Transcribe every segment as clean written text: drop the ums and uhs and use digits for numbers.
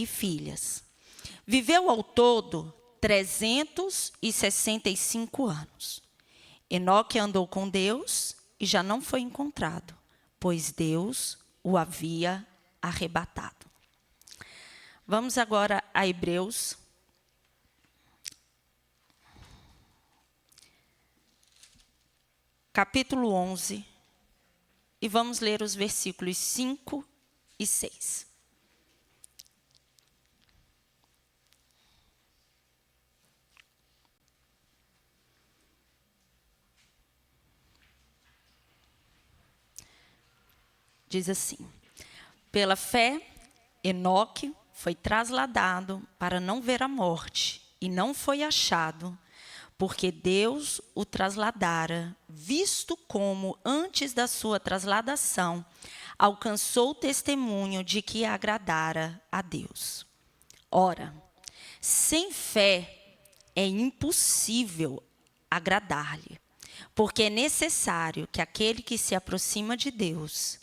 e filhas. Viveu ao todo 365 anos. Enoque andou com Deus e já não foi encontrado, pois Deus o havia arrebatado. Vamos agora a Hebreus, capítulo 11, e vamos ler os versículos 5 e 6. Diz assim: pela fé, Enoque foi trasladado para não ver a morte, e não foi achado, porque Deus o trasladara, visto como, antes da sua trasladação, alcançou o testemunho de que agradara a Deus. Ora, sem fé é impossível agradar-lhe, porque é necessário que aquele que se aproxima de Deus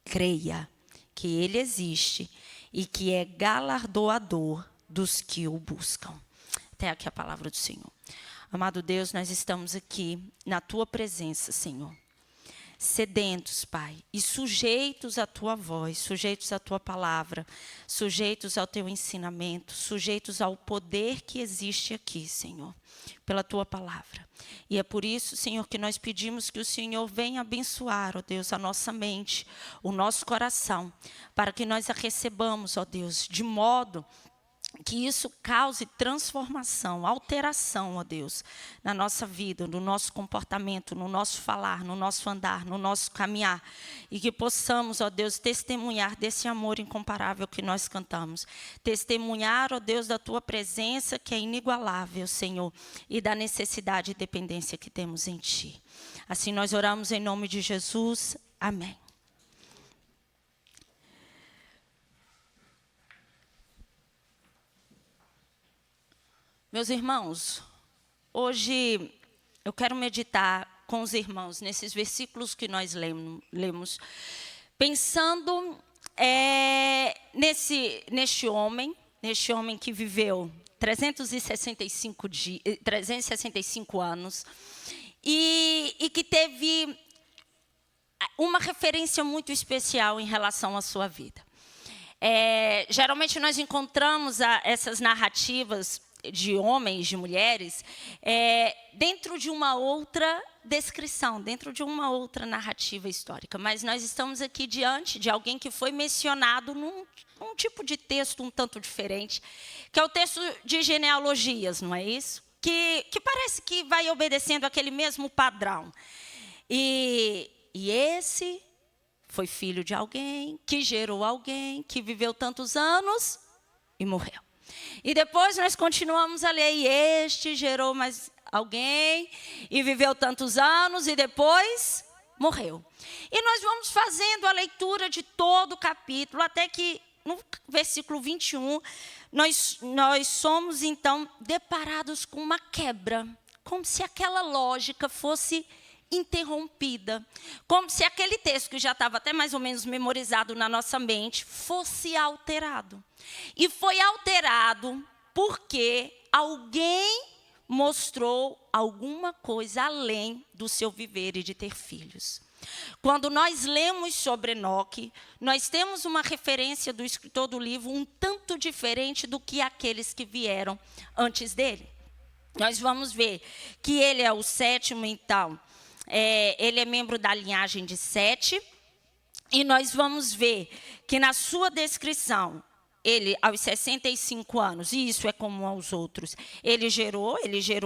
creia que Ele existe e que é galardoador dos que o buscam. Até aqui a palavra do Senhor. Amado Deus, nós estamos aqui na Tua presença, Senhor, sedentos, Pai, e sujeitos à Tua voz, sujeitos à Tua palavra, sujeitos ao Teu ensinamento, sujeitos ao poder que existe aqui, Senhor, pela Tua palavra. E é por isso, Senhor, que nós pedimos que o Senhor venha abençoar, ó Deus, a nossa mente, o nosso coração, para que nós a recebamos, ó Deus, de modo que isso cause transformação, alteração, ó Deus, na nossa vida, no nosso comportamento, no nosso falar, no nosso andar, no nosso caminhar. E que possamos, ó Deus, testemunhar desse amor incomparável que nós cantamos. Testemunhar, ó Deus, da Tua presença que é inigualável, Senhor, e da necessidade e dependência que temos em Ti. Assim nós oramos em nome de Jesus. Amém. Meus irmãos, hoje eu quero meditar com os irmãos nesses versículos que nós lemos, pensando neste homem que viveu 365 anos e que teve uma referência muito especial em relação à sua vida. Geralmente nós encontramos essas narrativas de homens, de mulheres, dentro de uma outra descrição, dentro de uma outra narrativa histórica. Mas nós estamos aqui diante de alguém que foi mencionado num tipo de texto um tanto diferente, que é o texto de genealogias, não é isso? Que parece que vai obedecendo aquele mesmo padrão. E esse foi filho de alguém, que gerou alguém, que viveu tantos anos e morreu. E depois nós continuamos a ler, e este gerou mais alguém, e viveu tantos anos, e depois morreu. E nós vamos fazendo a leitura de todo o capítulo, até que no versículo 21, nós somos então deparados com uma quebra, como se aquela lógica fosse interrompida, como se aquele texto que já estava até mais ou menos memorizado na nossa mente fosse alterado. E foi alterado porque alguém mostrou alguma coisa além do seu viver e de ter filhos. Quando nós lemos sobre Enoque, nós temos uma referência do escritor do livro um tanto diferente do que aqueles que vieram antes dele. Nós vamos ver que ele é o sétimo, então, ele é membro da linhagem de Sete, e nós vamos ver que na sua descrição, ele aos 65 anos, e isso é comum aos outros, ele gerou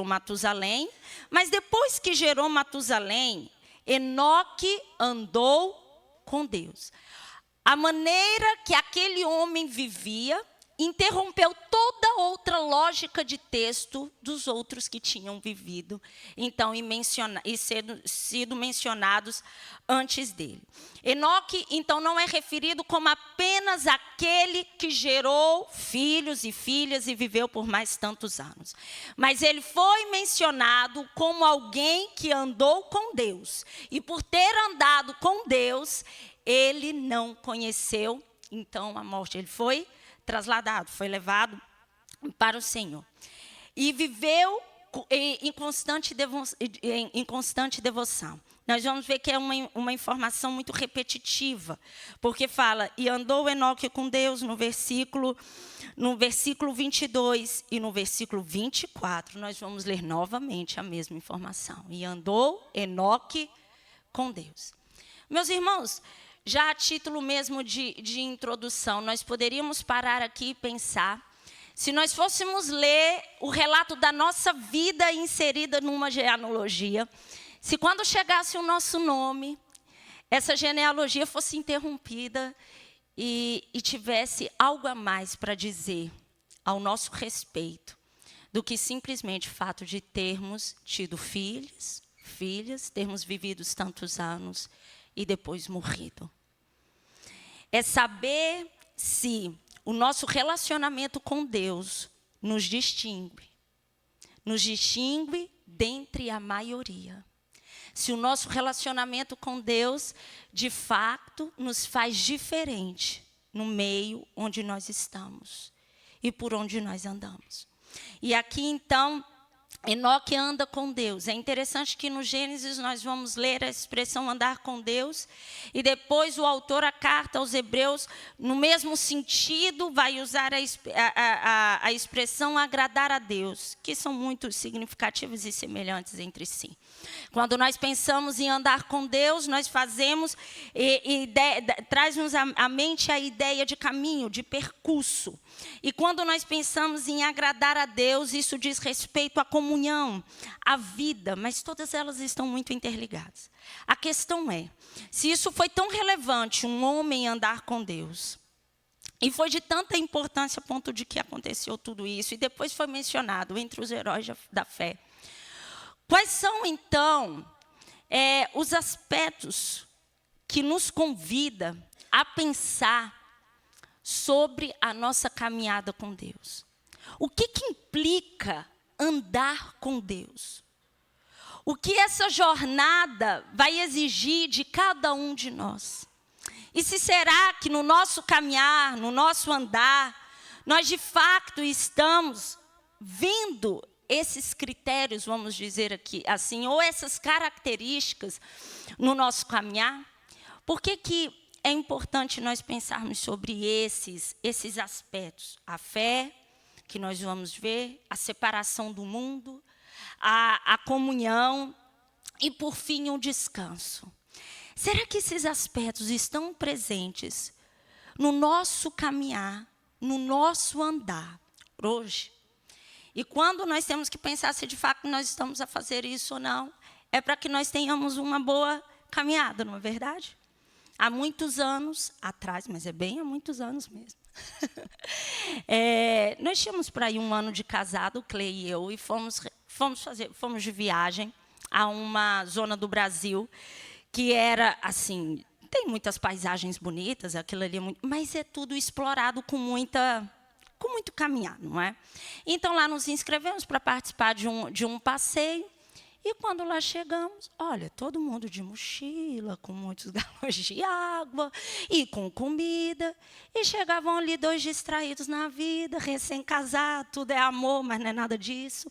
Matusalém, mas depois que gerou Matusalém, Enoque andou com Deus. A maneira que aquele homem vivia interrompeu toda outra lógica de texto dos outros que tinham vivido, então, e sido mencionados antes dele. Enoque, então, não é referido como apenas aquele que gerou filhos e filhas e viveu por mais tantos anos. Mas ele foi mencionado como alguém que andou com Deus. E por ter andado com Deus, ele não conheceu, então, a morte. Ele foi trasladado, foi levado para o Senhor. E viveu em constante devoção. Nós vamos ver que é uma informação muito repetitiva, porque fala, e andou Enoque com Deus no versículo 22 e no versículo 24, nós vamos ler novamente a mesma informação. E andou Enoque com Deus. Meus irmãos, já a título mesmo de introdução, nós poderíamos parar aqui e pensar, se nós fôssemos ler o relato da nossa vida inserida numa genealogia, se quando chegasse o nosso nome, essa genealogia fosse interrompida e tivesse algo a mais para dizer ao nosso respeito, do que simplesmente o fato de termos tido filhos, filhas, termos vivido tantos anos e depois morrido. É saber se o nosso relacionamento com Deus nos distingue dentre a maioria. Se o nosso relacionamento com Deus, de fato, nos faz diferente no meio onde nós estamos e por onde nós andamos. E aqui, então, Enoque anda com Deus. É interessante que no Gênesis nós vamos ler a expressão andar com Deus, e depois o autor, a carta aos Hebreus, no mesmo sentido, vai usar a expressão agradar a Deus, que são muito significativas e semelhantes entre si. Quando nós pensamos em andar com Deus, nós fazemos, traz-nos à mente a ideia de caminho, de percurso. E quando nós pensamos em agradar a Deus, isso diz respeito à comunhão, à vida, mas todas elas estão muito interligadas. A questão é, se isso foi tão relevante, um homem andar com Deus, e foi de tanta importância a ponto de que aconteceu tudo isso, e depois foi mencionado entre os heróis da fé, quais são, então, os aspectos que nos convida a pensar sobre a nossa caminhada com Deus? O que implica andar com Deus? O que essa jornada vai exigir de cada um de nós? E se será que no nosso caminhar, no nosso andar, nós de fato estamos vendo esses critérios, vamos dizer aqui assim, ou essas características no nosso caminhar? Por que é importante nós pensarmos sobre esses aspectos? A fé, que nós vamos ver, a separação do mundo, a comunhão e, por fim, o descanso. Será que esses aspectos estão presentes no nosso caminhar, no nosso andar hoje? E quando nós temos que pensar se de fato nós estamos a fazer isso ou não, é para que nós tenhamos uma boa caminhada, não é verdade? Há muitos anos atrás, mas é bem há muitos anos mesmo. Nós tínhamos por aí 1 ano de casado, o Clay e eu, e fomos de viagem a uma zona do Brasil que era assim, tem muitas paisagens bonitas, aquilo ali é muito, mas é tudo explorado com muito caminhar, não é? Então lá nos inscrevemos para participar de um passeio. E quando lá chegamos, olha, todo mundo de mochila, com muitos galões de água e com comida. E chegavam ali 2 distraídos na vida, recém-casados, tudo é amor, mas não é nada disso.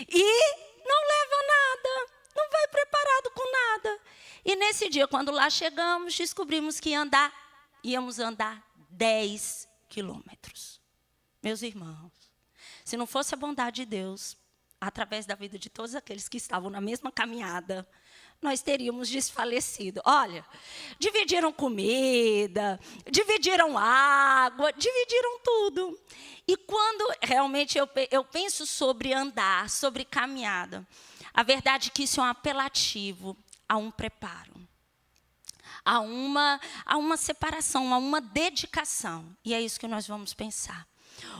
E não leva nada, não vai preparado com nada. E nesse dia, quando lá chegamos, descobrimos que íamos andar 10 quilômetros. Meus irmãos, se não fosse a bondade de Deus, através da vida de todos aqueles que estavam na mesma caminhada, nós teríamos desfalecido. Olha, dividiram comida, dividiram água, dividiram tudo. E quando realmente eu penso sobre andar, sobre caminhada, a verdade é que isso é um apelativo a um preparo, a uma separação, a uma dedicação. E é isso que nós vamos pensar.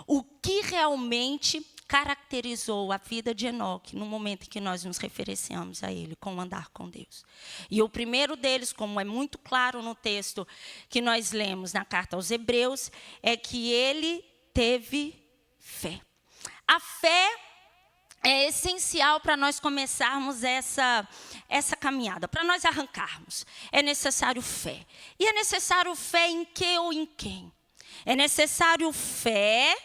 O que realmente caracterizou a vida de Enoque no momento em que nós nos referenciamos a ele, com o andar com Deus. E o primeiro deles, como é muito claro no texto que nós lemos na carta aos Hebreus, é que ele teve fé. A fé é essencial para nós começarmos essa caminhada, para nós arrancarmos. É necessário fé. E é necessário fé em que ou em quem? É necessário fé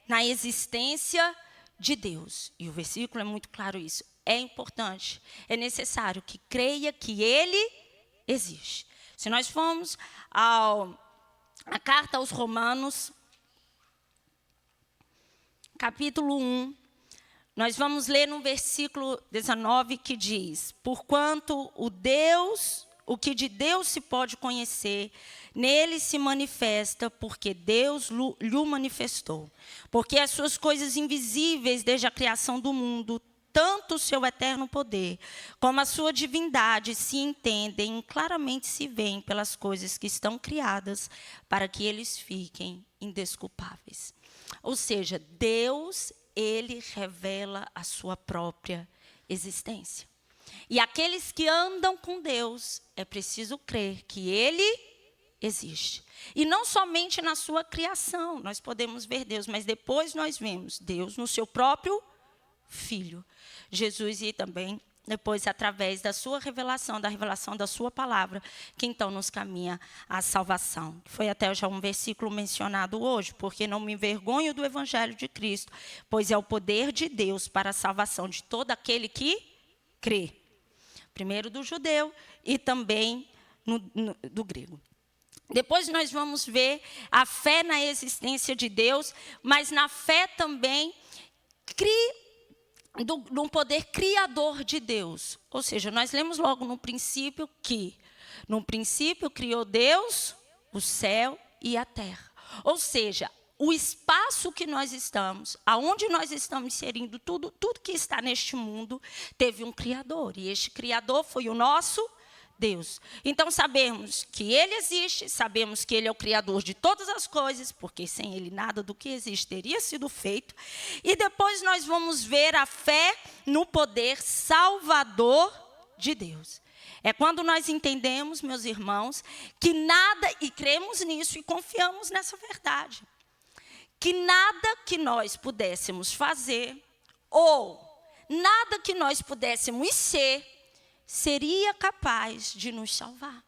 na existência de Deus. E o versículo é muito claro isso. É importante, é necessário que creia que Ele existe. Se nós formos a carta aos Romanos, capítulo 1, nós vamos ler no versículo 19 que diz: porquanto o que de Deus se pode conhecer, nele se manifesta, porque Deus lhe manifestou. Porque as suas coisas invisíveis desde a criação do mundo, tanto o seu eterno poder, como a sua divindade se entendem, claramente se veem pelas coisas que estão criadas, para que eles fiquem indesculpáveis. Ou seja, Deus, Ele revela a sua própria existência. E aqueles que andam com Deus, é preciso crer que Ele existe. E não somente na sua criação, nós podemos ver Deus, mas depois nós vemos Deus no seu próprio Filho, Jesus, e também depois através da sua revelação, da revelação da sua palavra, que então nos caminha à salvação. Foi até já um versículo mencionado hoje, porque não me envergonho do evangelho de Cristo, pois é o poder de Deus para a salvação de todo aquele que crê. Primeiro do judeu e também do grego. Depois nós vamos ver a fé na existência de Deus, mas na fé também do poder criador de Deus. Ou seja, nós lemos logo no princípio que, no princípio criou Deus o céu e a terra. Ou seja, o espaço que nós estamos, aonde nós estamos inserindo tudo que está neste mundo, teve um criador. E este criador foi o nosso Deus. Então sabemos que Ele existe, sabemos que Ele é o criador de todas as coisas, porque sem Ele nada do que existe teria sido feito. E depois nós vamos ver a fé no poder salvador de Deus. É quando nós entendemos, meus irmãos, que nada, e cremos nisso e confiamos nessa verdade, que nada que nós pudéssemos fazer, ou nada que nós pudéssemos ser, seria capaz de nos salvar.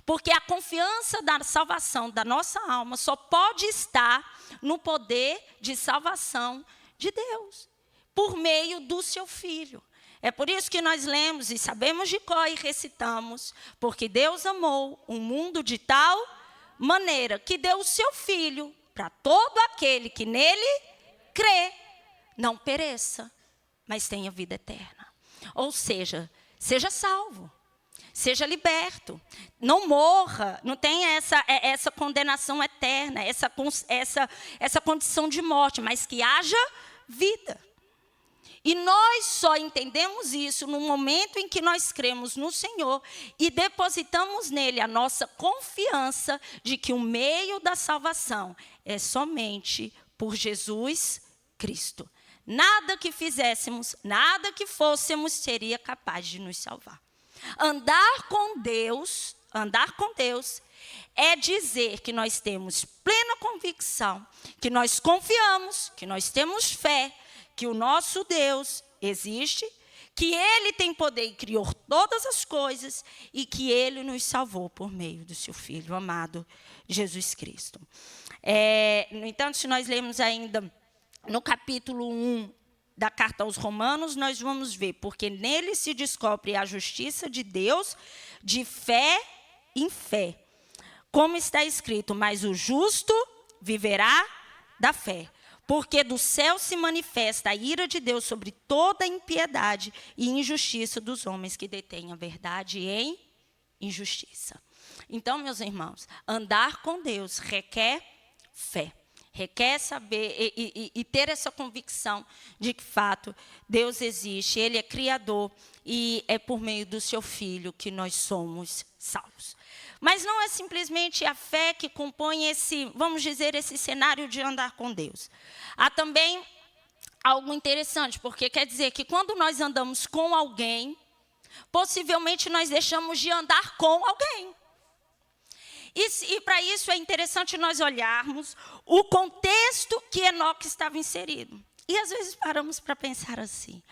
Porque a confiança da salvação da nossa alma só pode estar no poder de salvação de Deus, por meio do seu Filho. É por isso que nós lemos e sabemos de cor e recitamos, porque Deus amou o mundo de tal maneira que deu o seu Filho para todo aquele que nele crê, não pereça, mas tenha vida eterna. Ou seja, seja salvo, seja liberto, não morra, não tenha essa condenação eterna, essa condição de morte, mas que haja vida. E nós só entendemos isso no momento em que nós cremos no Senhor e depositamos nele a nossa confiança de que o meio da salvação é somente por Jesus Cristo. Nada que fizéssemos, nada que fôssemos seria capaz de nos salvar. Andar com Deus é dizer que nós temos plena convicção, que nós confiamos, que nós temos fé, que o nosso Deus existe, que Ele tem poder e criou todas as coisas e que Ele nos salvou por meio do seu Filho amado, Jesus Cristo. No entanto, se nós lermos ainda no capítulo 1 da carta aos Romanos, nós vamos ver, porque nele se descobre a justiça de Deus de fé em fé. Como está escrito, mas o justo viverá da fé. Porque do céu se manifesta a ira de Deus sobre toda a impiedade e injustiça dos homens que detêm a verdade em injustiça. Então, meus irmãos, andar com Deus requer fé. Requer saber e ter essa convicção de que, de fato, Deus existe, Ele é Criador e é por meio do seu Filho que nós somos salvos. Mas não é simplesmente a fé que compõe vamos dizer, esse cenário de andar com Deus. Há também algo interessante, porque quer dizer que quando nós andamos com alguém, possivelmente nós deixamos de andar com alguém. E para isso é interessante nós olharmos o contexto que Enoque estava inserido. E às vezes paramos para pensar assim,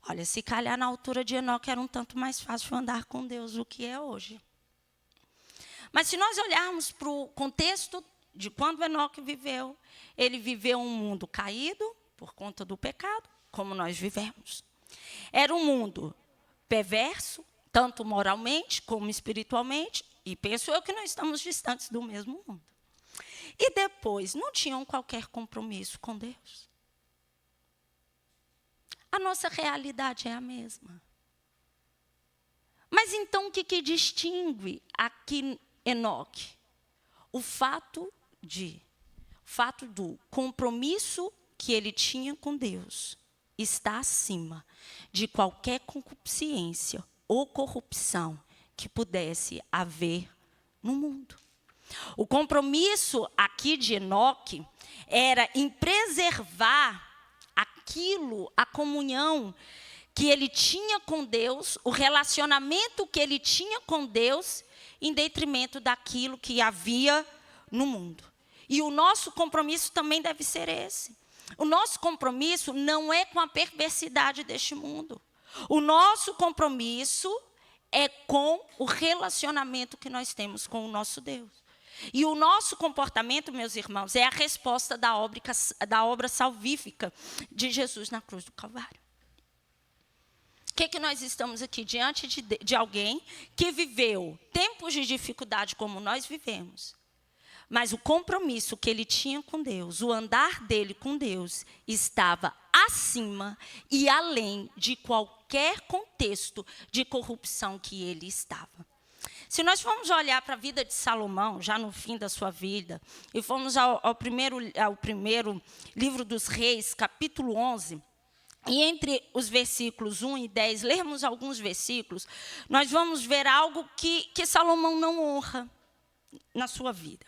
olha, se calhar na altura de Enoque era um tanto mais fácil andar com Deus do que é hoje. Mas se nós olharmos para o contexto de quando Enoque viveu, ele viveu um mundo caído por conta do pecado, como nós vivemos. Era um mundo perverso, tanto moralmente como espiritualmente, e penso eu que nós estamos distantes do mesmo mundo. E depois, não tinham qualquer compromisso com Deus. A nossa realidade é a mesma. Mas então o que distingue aqui Enoque? O fato do compromisso que ele tinha com Deus está acima de qualquer concupiscência ou corrupção que pudesse haver no mundo. O compromisso aqui de Enoque era em preservar aquilo, a comunhão que ele tinha com Deus, o relacionamento que ele tinha com Deus, em detrimento daquilo que havia no mundo. E o nosso compromisso também deve ser esse. O nosso compromisso não é com a perversidade deste mundo. O nosso compromisso é com o relacionamento que nós temos com o nosso Deus. E o nosso comportamento, meus irmãos, é a resposta da obra salvífica de Jesus na cruz do Calvário. O que nós estamos aqui diante de alguém que viveu tempos de dificuldade como nós vivemos, mas o compromisso que ele tinha com Deus, o andar dele com Deus, estava acima e além de qualquer contexto de corrupção que ele estava. Se nós formos olhar para a vida de Salomão, já no fim da sua vida, e formos ao primeiro livro dos Reis, capítulo 11, e entre os versículos 1 e 10, lermos alguns versículos, nós vamos ver algo que Salomão não honra na sua vida.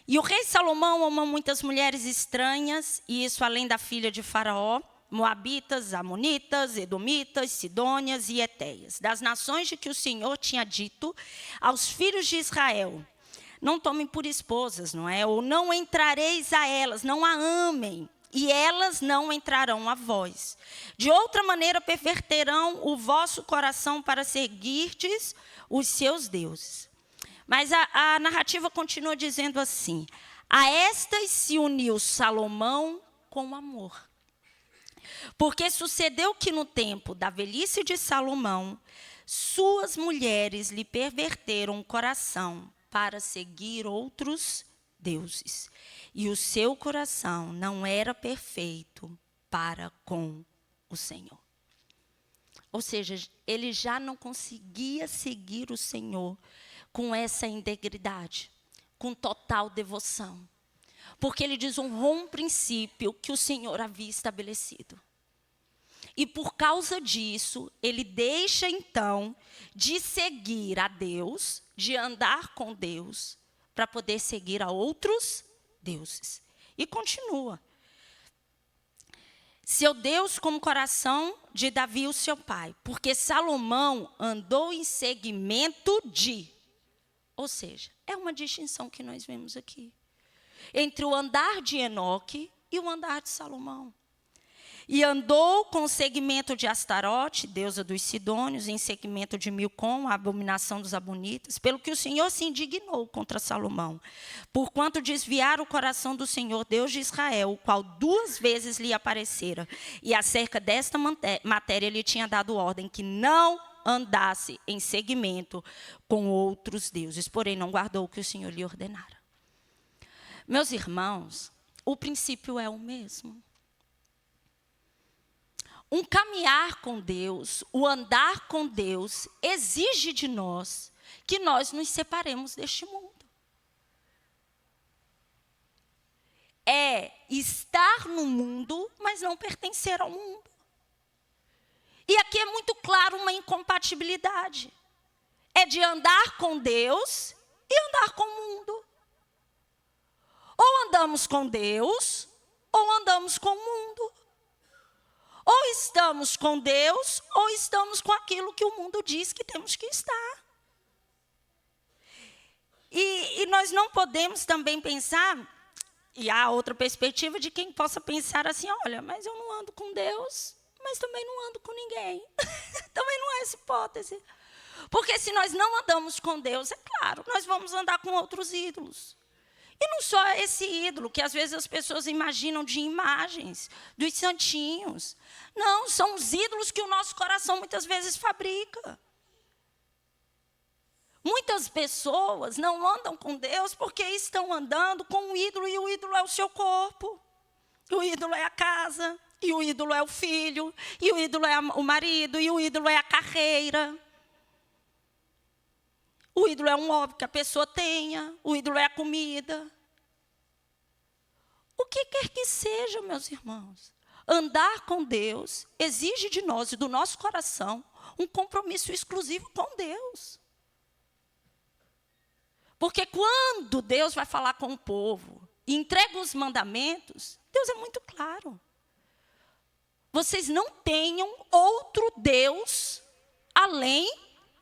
E o rei Salomão amou muitas mulheres estranhas, e isso além da filha de Faraó, moabitas, amonitas, edomitas, sidônias e etéias, das nações de que o Senhor tinha dito aos filhos de Israel: não tomem por esposas, não é? Ou não entrareis a elas, não a amem, e elas não entrarão a vós. De outra maneira perverterão o vosso coração para seguirdes os seus deuses. Mas a narrativa continua dizendo assim: a estas se uniu Salomão com amor. Porque sucedeu que no tempo da velhice de Salomão, suas mulheres lhe perverteram o coração para seguir outros deuses. E o seu coração não era perfeito para com o Senhor. Ou seja, ele já não conseguia seguir o Senhor com essa integridade, com total devoção. Porque ele desonrou um princípio que o Senhor havia estabelecido. E por causa disso, ele deixa então de seguir a Deus, de andar com Deus, para poder seguir a outros deuses. E continua: seu Deus como coração de Davi, o seu pai, porque Salomão andou em seguimento de. Ou seja, é uma distinção que nós vemos aqui entre o andar de Enoque e o andar de Salomão. E andou com o seguimento de Astarote, deusa dos Sidônios, em seguimento de Milcom, a abominação dos Amonitas, pelo que o Senhor se indignou contra Salomão, porquanto desviara o coração do Senhor, Deus de Israel, o qual 2 vezes lhe aparecera, e acerca desta matéria lhe tinha dado ordem que não andasse em seguimento com outros deuses, porém não guardou o que o Senhor lhe ordenara. Meus irmãos, o princípio é o mesmo. Um caminhar com Deus, o andar com Deus, exige de nós que nós nos separemos deste mundo. É estar no mundo, mas não pertencer ao mundo. E aqui é muito claro uma incompatibilidade. É de andar com Deus e andar com o mundo. Ou andamos com Deus, ou andamos com o mundo. Ou estamos com Deus, ou estamos com aquilo que o mundo diz que temos que estar. E nós não podemos também pensar, e há outra perspectiva de quem possa pensar assim: olha, mas eu não ando com Deus, mas também não ando com ninguém. Também não é essa hipótese. Porque se nós não andamos com Deus, é claro, nós vamos andar com outros ídolos. E não só esse ídolo, que às vezes as pessoas imaginam de imagens, dos santinhos. Não, são os ídolos que o nosso coração muitas vezes fabrica. Muitas pessoas não andam com Deus porque estão andando com o ídolo, e o ídolo é o seu corpo. O ídolo é a casa, e o ídolo é o filho, e o ídolo é o marido, e o ídolo é a carreira. O ídolo é um óbvio que a pessoa tenha, o ídolo é a comida. O que quer que seja, meus irmãos, andar com Deus exige de nós e do nosso coração um compromisso exclusivo com Deus. Porque quando Deus vai falar com o povo e entrega os mandamentos, Deus é muito claro. Vocês não tenham outro Deus além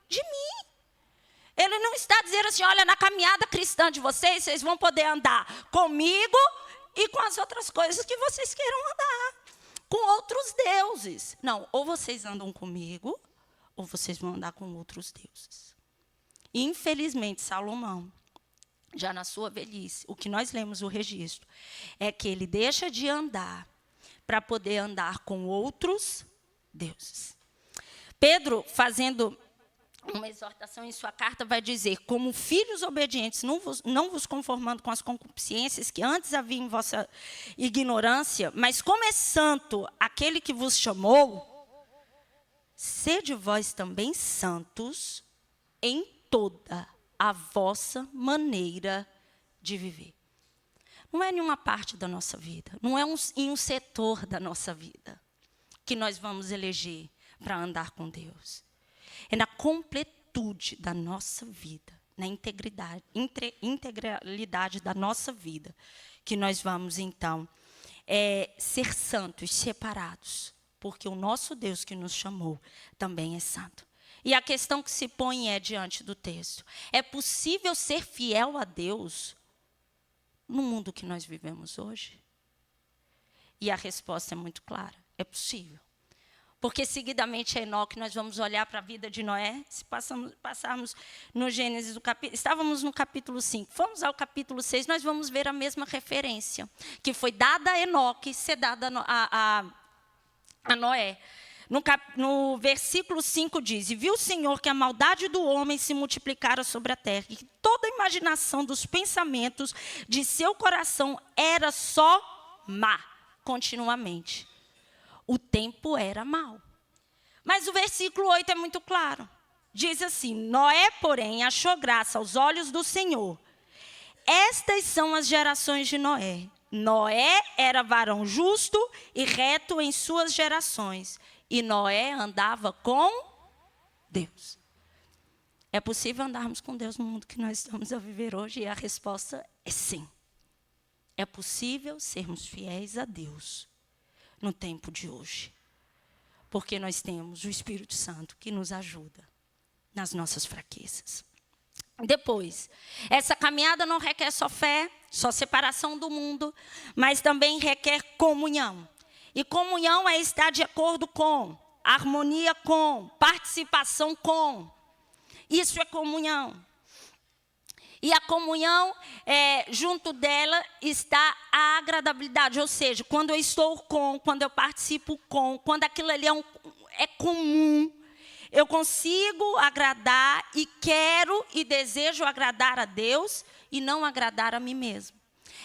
de mim. Ele não está dizendo assim, olha, na caminhada cristã de vocês, vocês vão poder andar comigo e com as outras coisas que vocês queiram andar. Com outros deuses. Não, ou vocês andam comigo, ou vocês vão andar com outros deuses. Infelizmente, Salomão, já na sua velhice, o que nós lemos o registro, é que ele deixa de andar para poder andar com outros deuses. Pedro, fazendo uma exortação em sua carta, vai dizer, como filhos obedientes, não vos conformando com as concupiscências que antes havia em vossa ignorância, mas como é santo aquele que vos chamou, sede vós também santos em toda a vossa maneira de viver. Não é nenhuma parte da nossa vida, não é em um setor da nossa vida que nós vamos eleger para andar com Deus. É na completude da nossa vida, na integralidade da nossa vida, que nós vamos, então, ser santos, separados, porque o nosso Deus que nos chamou também é santo. E a questão que se põe diante do texto, é possível ser fiel a Deus no mundo que nós vivemos hoje? E a resposta é muito clara, é possível. Porque, seguidamente, a Enoque, nós vamos olhar para a vida de Noé. Se passarmos no Gênesis, estávamos no capítulo 5. Fomos ao capítulo 6, nós vamos ver a mesma referência, que foi dada a Enoque, ser dada a Noé. No versículo 5 diz, e viu o Senhor que a maldade do homem se multiplicara sobre a terra, e que toda a imaginação dos pensamentos de seu coração era só má, continuamente. O tempo era mau. Mas o versículo 8 é muito claro. Diz assim, Noé, porém, achou graça aos olhos do Senhor. Estas são as gerações de Noé. Noé era varão justo e reto em suas gerações. E Noé andava com Deus. É possível andarmos com Deus no mundo que nós estamos a viver hoje? E a resposta é sim. É possível sermos fiéis a Deus no tempo de hoje, porque nós temos o Espírito Santo que nos ajuda nas nossas fraquezas. Depois, essa caminhada não requer só fé, só separação do mundo, mas também requer comunhão. E comunhão é estar de acordo com, harmonia com, participação com. Isso é comunhão. E a comunhão, junto dela, está a agradabilidade. Ou seja, quando eu estou com, quando eu participo com, quando aquilo ali é comum, eu consigo agradar e quero e desejo agradar a Deus e não agradar a mim mesmo.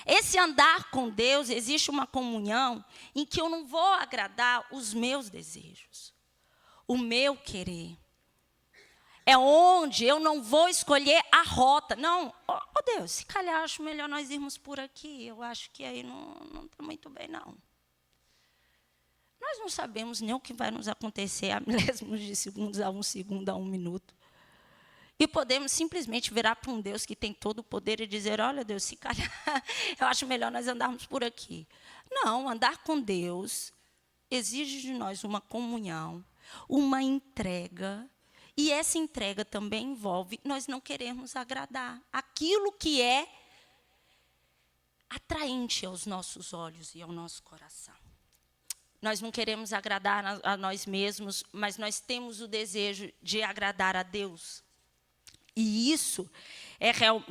Esse andar com Deus, existe uma comunhão em que eu não vou agradar os meus desejos, o meu querer. É onde eu não vou escolher a rota. Não, Deus, se calhar acho melhor nós irmos por aqui. Eu acho que aí não está muito bem, não. Nós não sabemos nem o que vai nos acontecer a milésimos de segundos, a um segundo, a um minuto. E podemos simplesmente virar para um Deus que tem todo o poder e dizer, olha, Deus, se calhar eu acho melhor nós andarmos por aqui. Não, andar com Deus exige de nós uma comunhão, uma entrega. E essa entrega também envolve nós não queremos agradar aquilo que é atraente aos nossos olhos e ao nosso coração. Nós não queremos agradar a nós mesmos, mas nós temos o desejo de agradar a Deus. E isso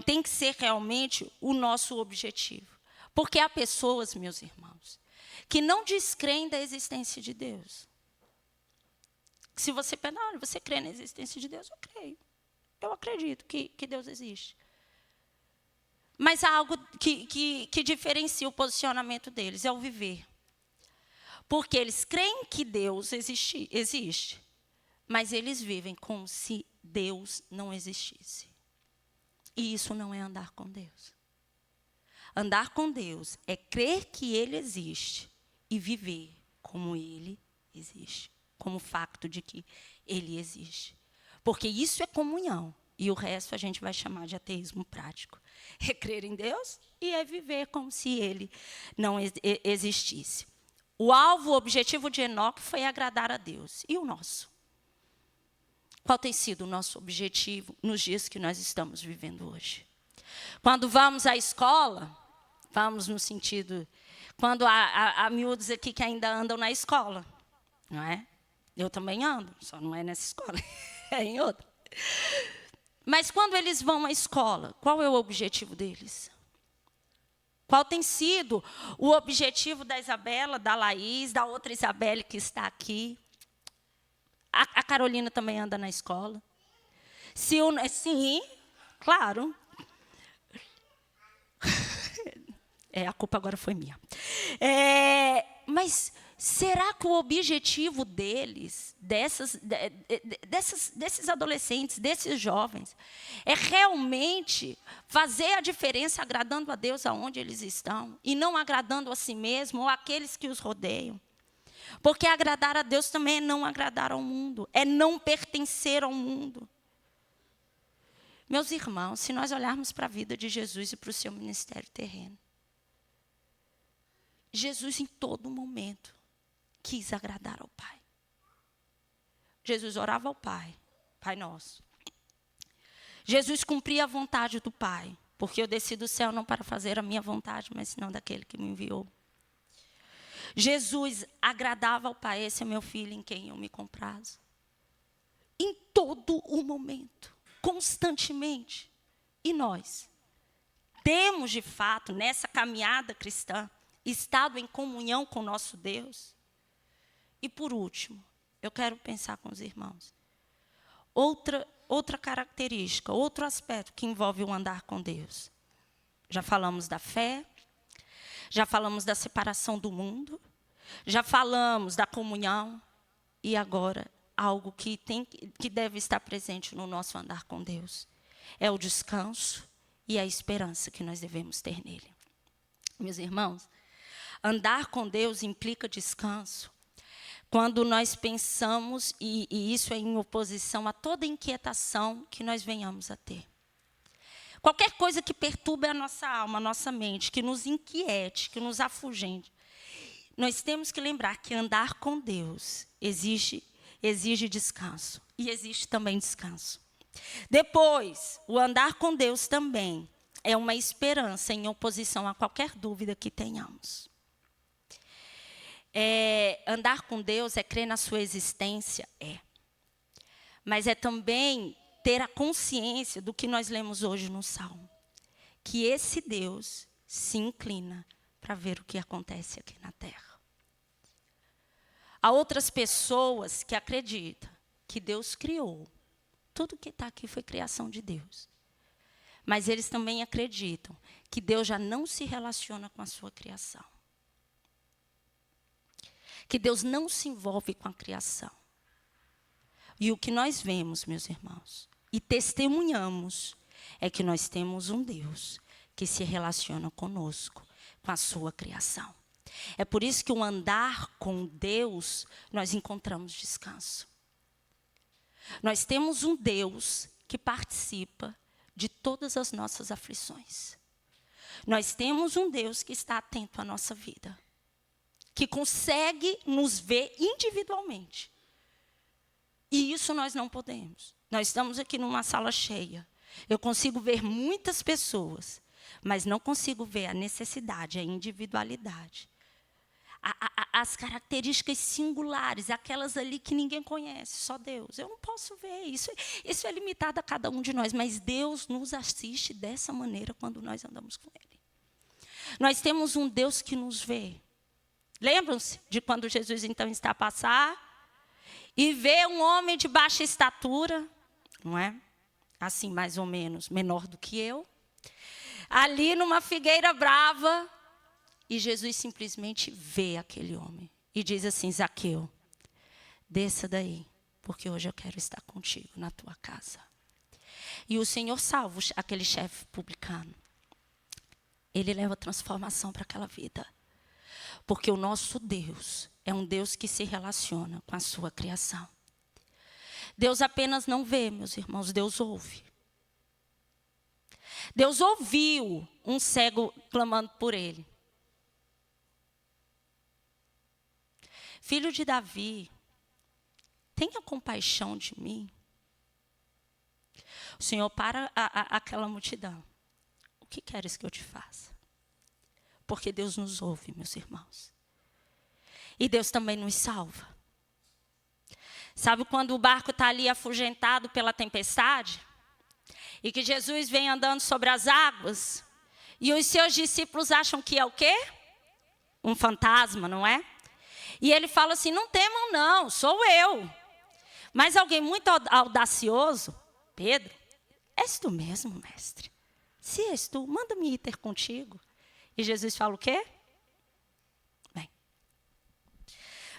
tem que ser realmente o nosso objetivo. Porque há pessoas, meus irmãos, que não descreem da existência de Deus. Se você pensar, olha, você crê na existência de Deus? Eu creio. Eu acredito que Deus existe. Mas há algo que diferencia o posicionamento deles, é o viver. Porque eles creem que Deus existe, mas eles vivem como se Deus não existisse. E isso não é andar com Deus. Andar com Deus é crer que Ele existe e viver como Ele existe, como o facto de que Ele existe. Porque isso é comunhão, e o resto a gente vai chamar de ateísmo prático. É crer em Deus e é viver como se Ele não existisse. O alvo, o objetivo de Enoque foi agradar a Deus. E o nosso? Qual tem sido o nosso objetivo nos dias que nós estamos vivendo hoje? Quando vamos à escola, vamos no sentido... Quando há miúdos aqui que ainda andam na escola, não é? Eu também ando, só não é nessa escola, é em outra. Mas quando eles vão à escola, qual é o objetivo deles? Qual tem sido o objetivo da Isabela, da Laís, da outra Isabelle que está aqui? A Carolina também anda na escola. Sim, claro. A culpa agora foi minha. Mas será que o objetivo deles, desses adolescentes, desses jovens, é realmente fazer a diferença agradando a Deus aonde eles estão e não agradando a si mesmo ou àqueles que os rodeiam? Porque agradar a Deus também é não agradar ao mundo, é não pertencer ao mundo. Meus irmãos, se nós olharmos para a vida de Jesus e para o seu ministério terreno, Jesus, em todo momento, quis agradar ao Pai. Jesus orava ao Pai, Pai Nosso. Jesus cumpria a vontade do Pai, porque eu desci do céu não para fazer a minha vontade, mas não daquele que me enviou. Jesus agradava ao Pai, esse é meu filho em quem eu me comprazo. Em todo o momento, constantemente. E nós temos, de fato, nessa caminhada cristã, estado em comunhão com o nosso Deus? E por último, eu quero pensar com os irmãos. Outra característica, outro aspecto que envolve o andar com Deus. Já falamos da fé, já falamos da separação do mundo, já falamos da comunhão, e agora algo que deve estar presente no nosso andar com Deus. É o descanso e a esperança que nós devemos ter nele. Meus irmãos, andar com Deus implica descanso. Quando nós pensamos, e isso é em oposição a toda inquietação que nós venhamos a ter. Qualquer coisa que perturbe a nossa alma, a nossa mente, que nos inquiete, que nos afugente, nós temos que lembrar que andar com Deus exige descanso. E existe também descanso. Depois, o andar com Deus também é uma esperança em oposição a qualquer dúvida que tenhamos. Andar com Deus é crer na sua existência? Mas é também ter a consciência do que nós lemos hoje no Salmo. Que esse Deus se inclina para ver o que acontece aqui na terra. Há outras pessoas que acreditam que Deus criou. Tudo que está aqui foi criação de Deus. Mas eles também acreditam que Deus já não se relaciona com a sua criação. Que Deus não se envolve com a criação. E o que nós vemos, meus irmãos, e testemunhamos, é que nós temos um Deus que se relaciona conosco, com a sua criação. É por isso que o andar com Deus, nós encontramos descanso. Nós temos um Deus que participa de todas as nossas aflições. Nós temos um Deus que está atento à nossa vida, que consegue nos ver individualmente. E isso nós não podemos. Nós estamos aqui numa sala cheia. Eu consigo ver muitas pessoas, mas não consigo ver a necessidade, a individualidade. as características singulares, aquelas ali que ninguém conhece, só Deus. Eu não posso ver isso. Isso é limitado a cada um de nós, mas Deus nos assiste dessa maneira quando nós andamos com Ele. Nós temos um Deus que nos vê. Lembram-se de quando Jesus então está a passar e vê um homem de baixa estatura, não é? Assim, mais ou menos, menor do que eu, ali numa figueira brava. E Jesus simplesmente vê aquele homem e diz assim: Zaqueu, desça daí, porque hoje eu quero estar contigo na tua casa. E o Senhor salva aquele chefe publicano. Ele leva transformação para aquela vida. Porque o nosso Deus é um Deus que se relaciona com a sua criação. Deus apenas não vê, meus irmãos, Deus ouve. Deus ouviu um cego clamando por ele. Filho de Davi, tenha compaixão de mim. O Senhor para aquela multidão. O que queres que eu te faça? Porque Deus nos ouve, meus irmãos. E Deus também nos salva. Sabe quando o barco está ali afugentado pela tempestade? E que Jesus vem andando sobre as águas? E os seus discípulos acham que é o quê? Um fantasma, não é? E ele fala assim: não temam não, sou eu. Mas alguém muito audacioso, Pedro, és tu mesmo, mestre? Se és tu, manda-me ir ter contigo. E Jesus fala o quê? Bem,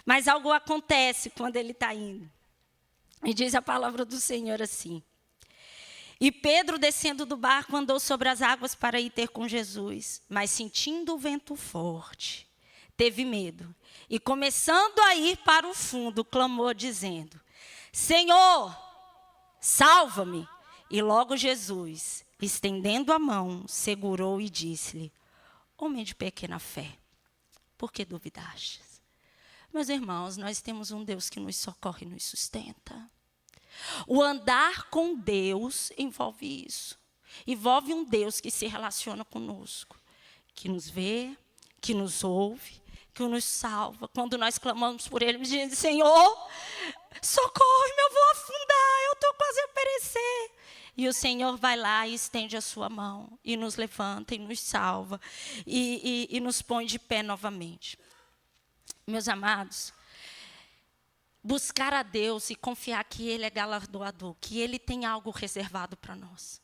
mas algo acontece quando ele está indo. E diz a palavra do Senhor assim: e Pedro, descendo do barco, andou sobre as águas para ir ter com Jesus. Mas sentindo o vento forte, teve medo. E começando a ir para o fundo, clamou dizendo: Senhor, salva-me. E logo Jesus, estendendo a mão, segurou e disse-lhe: homem de pequena fé, por que duvidastes? Meus irmãos, nós temos um Deus que nos socorre e nos sustenta. O andar com Deus envolve isso. Envolve um Deus que se relaciona conosco, que nos vê, que nos ouve, que nos salva. Quando nós clamamos por Ele, dizendo: Senhor, socorre-me, eu vou afundar, eu estou quase a perecer. E o Senhor vai lá e estende a sua mão, e nos levanta, e nos salva, e nos põe de pé novamente. Meus amados, buscar a Deus e confiar que Ele é galardoador, que Ele tem algo reservado para nós.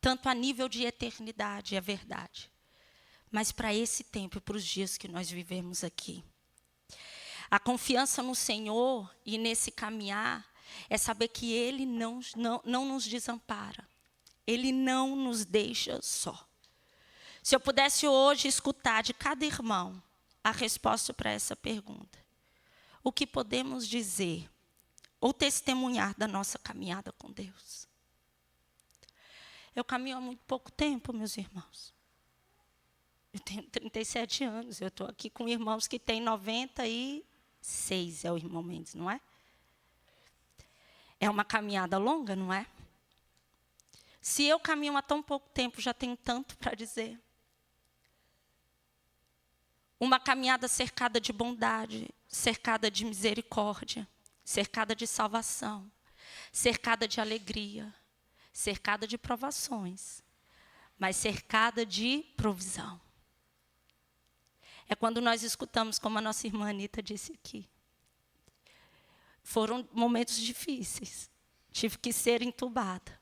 Tanto a nível de eternidade, é verdade. Mas para esse tempo e para os dias que nós vivemos aqui. A confiança no Senhor e nesse caminhar é saber que Ele não nos desampara. Ele não nos deixa só. Se eu pudesse hoje escutar de cada irmão a resposta para essa pergunta: o que podemos dizer ou testemunhar da nossa caminhada com Deus? Eu caminho há muito pouco tempo, meus irmãos. Eu tenho 37 anos, eu estou aqui com irmãos que têm 96, é o irmão Mendes, não é? É uma caminhada longa, não é? Se eu caminho há tão pouco tempo, já tenho tanto para dizer. Uma caminhada cercada de bondade, cercada de misericórdia, cercada de salvação, cercada de alegria, cercada de provações, mas cercada de provisão. É quando nós escutamos, como a nossa irmã Anita disse aqui. Foram momentos difíceis. Tive que ser entubada.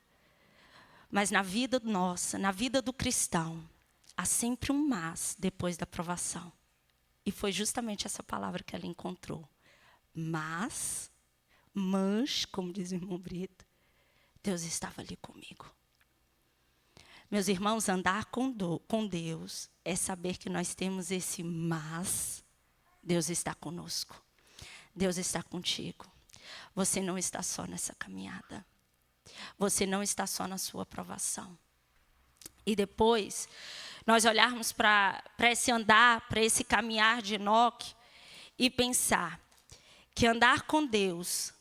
Mas na vida nossa, na vida do cristão, há sempre um mas depois da provação. E foi justamente essa palavra que ela encontrou. Mas, como diz o irmão Brito, Deus estava ali comigo. Meus irmãos, andar com Deus é saber que nós temos esse mas. Deus está conosco. Deus está contigo. Você não está só nessa caminhada. Você não está só na sua provação. E depois, nós olharmos para esse andar, para esse caminhar de Enoque e pensar que andar com Deus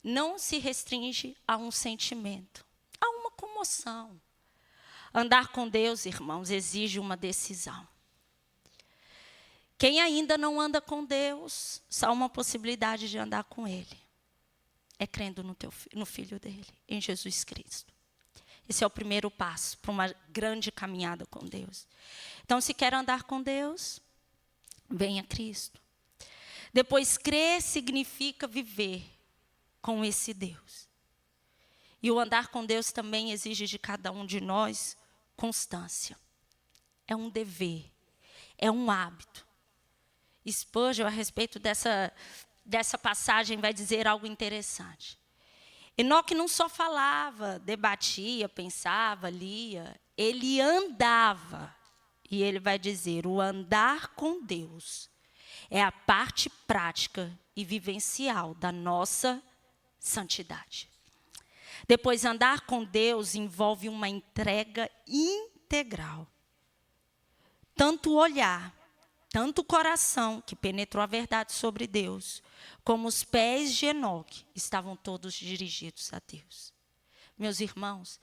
não se restringe a um sentimento, a uma comoção. Andar com Deus, irmãos, exige uma decisão. Quem ainda não anda com Deus, só há uma possibilidade de andar com Ele. É crendo no Filho dele, em Jesus Cristo. Esse é o primeiro passo para uma grande caminhada com Deus. Então, se quer andar com Deus, venha a Cristo. Depois, crer significa viver com esse Deus. E o andar com Deus também exige de cada um de nós constância. É um dever, é um hábito. Spurgeon, a respeito dessa passagem, vai dizer algo interessante. Enoque não só falava, debatia, pensava, lia, ele andava. E ele vai dizer, o andar com Deus é a parte prática e vivencial da nossa santidade. Depois, andar com Deus envolve uma entrega integral. Tanto o olhar, tanto o coração que penetrou a verdade sobre Deus, como os pés de Enoque estavam todos dirigidos a Deus. Meus irmãos,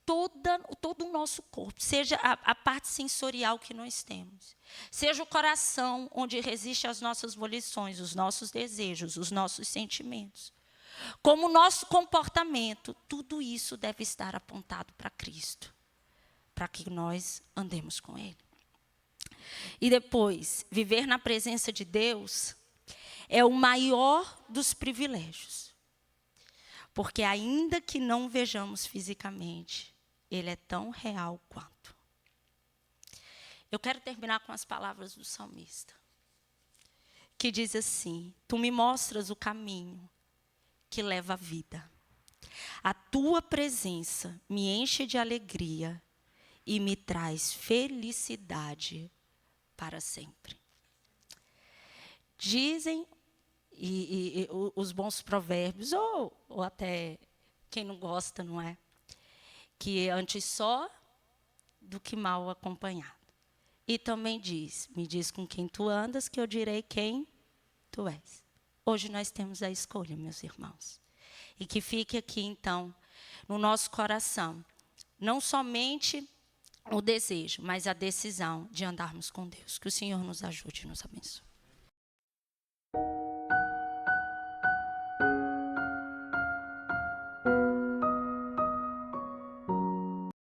todo o nosso corpo, seja a parte sensorial que nós temos, seja o coração onde resistem as nossas volições, os nossos desejos, os nossos sentimentos, como o nosso comportamento, tudo isso deve estar apontado para Cristo, para que nós andemos com Ele. E depois, viver na presença de Deus é o maior dos privilégios. Porque ainda que não vejamos fisicamente, Ele é tão real quanto. Eu quero terminar com as palavras do salmista, que diz assim, tu me mostras o caminho que leva à vida. A tua presença me enche de alegria e me traz felicidade para sempre. Dizem os bons provérbios, ou até quem não gosta, não é? Que antes só do que mal acompanhado. E também diz, me diz com quem tu andas, que eu direi quem tu és. Hoje nós temos a escolha, meus irmãos. E que fique aqui, então, no nosso coração, não somente o desejo, mas a decisão de andarmos com Deus. Que o Senhor nos ajude e nos abençoe.